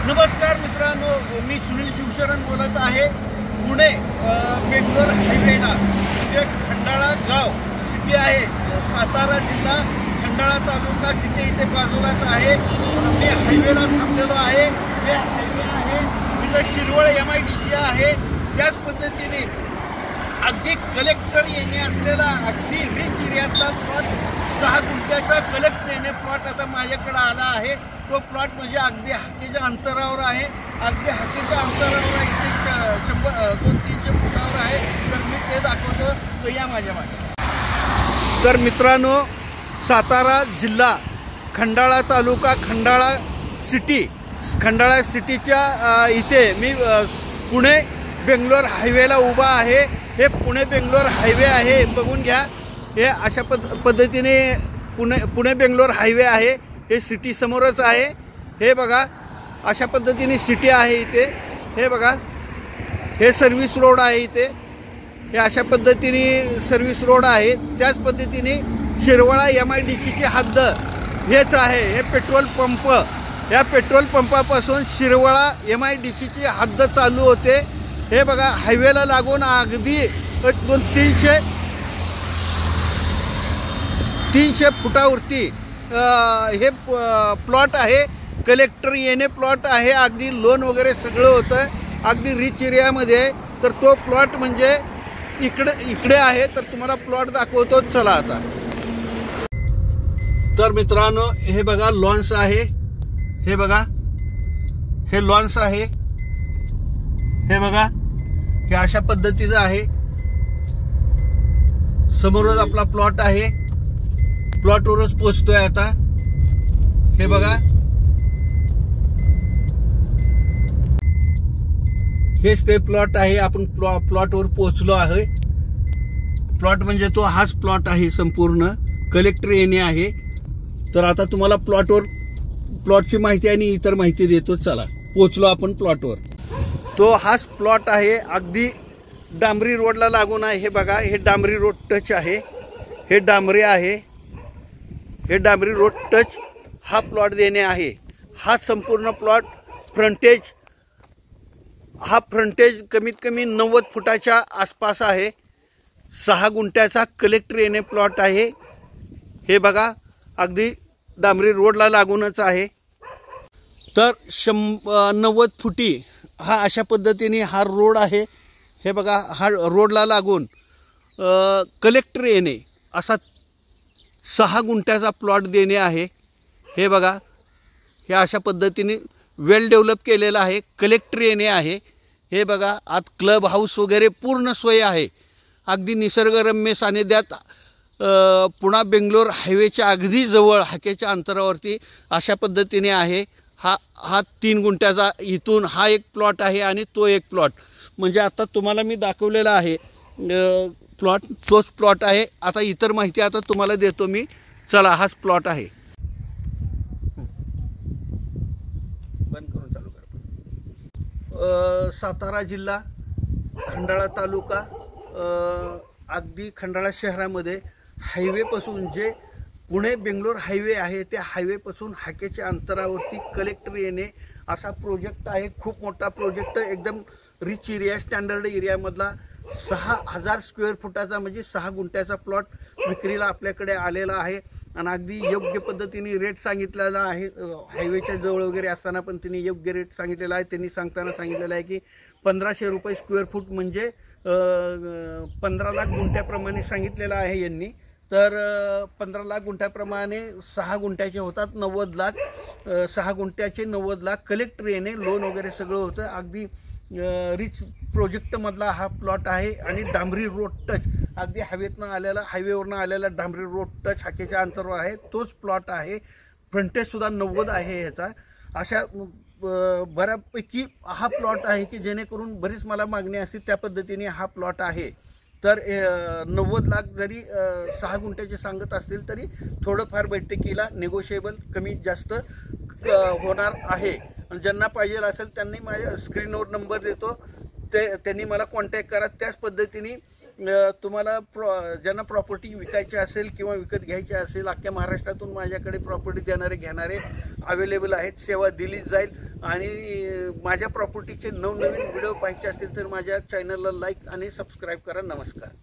नमस्कार मित्रांनो, मी सुनील शिवशरण बोलत आहे। पुणे बेंगलोर हायवेला जे खंडाळा गाव सिटी आहे, सातारा जिल्हा खंडाळा तालुका सिटी इथे बाजूलाच आहे। मी हायवेला थांबलेलो आहे। हे हायवे आहे, इथं शिरवळ MIDC आहे। त्याच पद्धतीने अगदी कलेक्टर येणे असलेला अगदी रिच एरियातला प्लॉट 6 गुंठ्याचा कलेक्टर येणे प्लॉट आता माझ्याकडे आला आहे। तो प्लॉट म्हणजे अगदी हाकेच्या अंतरावर आहे। अगदी हाकेच्या अंतरावर आहे, इथे 200-300 फुटावर आहे। तर मी ते दाखवतो, तो या माझ्या मागे। तर मित्रांनो, सातारा जिल्हा खंडाळा तालुका खंडाळा सिटीच्या इथे मी पुणे बेंगलोर हायवेला उभा आहे। हे पुणे बेंगलोर हायवे आहे, बघून घ्या। हे अशा पद्धतीने पुणे बेंगलोर हायवे आहे। हे सिटी समोरच आहे। हे बघा, अशा पद्धतीने सिटी आहे इथे। हे बघा, हे सर्व्हिस रोड आहे इथे। हे अशा पद्धतीने सर्व्हिस रोड आहे। त्याच पद्धतीने शिरवळा MIDCची हद्द हेच आहे। हे पेट्रोल पंप, या पेट्रोल पंपापासून शिरवळा MIDCची हद्द चालू होते। हे बघा, हायवेला लागून अगदी 300 फुटावरती हे प्लॉट आहे। कलेक्टर येणे प्लॉट आहे। अगदी लोन वगैरे सगळं होतं, अगदी रिच एरियामध्ये। तर तो प्लॉट म्हणजे इकडे आहे। तर तुम्हाला प्लॉट दाखवतो, चला आता। तर मित्रांनो, हे बघा लॉन्स आहे। हे बघा, हे लॉन्स आहे। हे बघा, हे अशा पद्धतीचं आहे। समोरच आपला प्लॉट आहे। प्लॉटवरच पोहोचतोय आता। हे बघा, हेच ते प्लॉट आहे। आपण प्लॉटवर पोहोचलो आहे। प्लॉट म्हणजे तो हाच प्लॉट आहे, संपूर्ण कलेक्टर येणे आहे। तर आता तुम्हाला प्लॉटची माहिती आणि इतर माहिती देतो, चला। पोहोचलो आपण प्लॉटवर। तो हाच प्लॉट आहे, अगदी डांबरी रोडला लागून आहे। हे बघा, हे डांबरी रोड टच आहे। हे डांबरी आहे, हे डांबरी रोड टच हा प्लॉट देणे आहे। हा संपूर्ण प्लॉट फ्रंटेज कमीत कमी 90 फुटाच्या आसपास आहे। 6 गुंठ्याचा कलेक्टर येणे प्लॉट आहे। हे बघा, अगदी डांबरी रोडला लागूनच आहे। तर 90 फुटी हा अशा पद्धतीने हा रोड आहे। हे बघा, हा रोडला लागून कलेक्टर येणे असा 6 गुंठ्याचा प्लॉट देणे आहे। हे बघा, हे अशा पद्धतीने वेल डेव्हलप केलेलं आहे। कलेक्टर येणे आहे। हे बघा, आत क्लब हाऊस वगैरे पूर्ण सोय आहे। अगदी निसर्गरम्य सानिध्यात पुणे बेंगलोर हायवेच्या अगदी जवळ हाकेच्या अंतरावरती अशा पद्धतीने आहे। हा 3 गुंठ्याचा इथून हा एक प्लॉट आहे आणि तो एक प्लॉट, म्हणजे आता तुम्हाला मी दाखवलेला आहे प्लॉट, तोच प्लॉट आहे। आता इतर माहिती आता तुम्हाला देतो मी, चला। हाच प्लॉट आहे। बंद करून चालू कर। सातारा जिल्हा खंडाळा तालुका, अगदी खंडाळा शहरामध्ये हायवेपासून जे पुणे बेंगलोर हायवे आहे, त्या हायवेपासून हाकेच्या अंतरावरती कलेक्टर येणे असा प्रोजेक्ट आहे। खूप मोठा प्रोजेक्ट, एकदम रिच एरिया, स्टँडर्ड एरियामधला 6000 स्क्वेअर फुटाचा म्हणजे 6 गुंठ्याचा प्लॉट विक्रीला आपल्याकडे आलेला आहे। आणि अगदी योग्य पद्धतीने रेट सांगितलेला आहे। हायवेच्या जवळ वगैरे असताना पण त्यांनी योग्य रेट सांगितलेला आहे। त्यांनी सांगताना सांगितलेलं आहे की 1500 रुपये स्क्वेअर फूट म्हणजे 15 लाख गुंठ्याप्रमाणे सांगितलेलं आहे यांनी। तर 15 लाख गुंठ्याप्रमाणे 6 गुंठ्याचे होतात 90 लाख। 6 गुंठ्याचे 90 लाख कलेक्टर येणे, लोन वगैरे सगळं होतं। अगदी रिच प्रोजेक्टमधला हा प्लॉट आहे। आणि डांबरी रोड टच, अगदी हायवेवरनं आलेला डांबरी रोड टच हाकेच्या अंतरावर आहे, तोच प्लॉट आहे। फ्रंटेजसुद्धा 90 आहे ह्याचा। अशा बऱ्यापैकी हा प्लॉट आहे की जेणेकरून बरीच मला मागणी असते, त्या पद्धतीने हा प्लॉट आहे। तर 90 लाख जरी 6 गुंठ्याचे सांगत असतील तरी थोडंफार बैठकीला निगोशिएबल कमी जास्त होणार आहे। ज्यांना पाहिजे असेल त्यांनी माझ्या स्क्रीनवर नंबर देतो, त्यांनी मला कॉन्टॅक्ट करा। त्याच पद्धतीने तुम्हाला ज्यांना प्रॉपर्टी विकायची असेल किंवा विकत घ्यायची असेल, अख्ख्या महाराष्ट्रातून माझ्याकडे प्रॉपर्टी देणारे घेणारे अवेलेबल आहेत। सेवा दिली जाईल। आणि माझ्या प्रॉपर्टीचे नवनवीन व्हिडिओ पाहायचे असतील तर माझ्या चॅनलला लाईक आणि सबस्क्राईब करा. नमस्कार.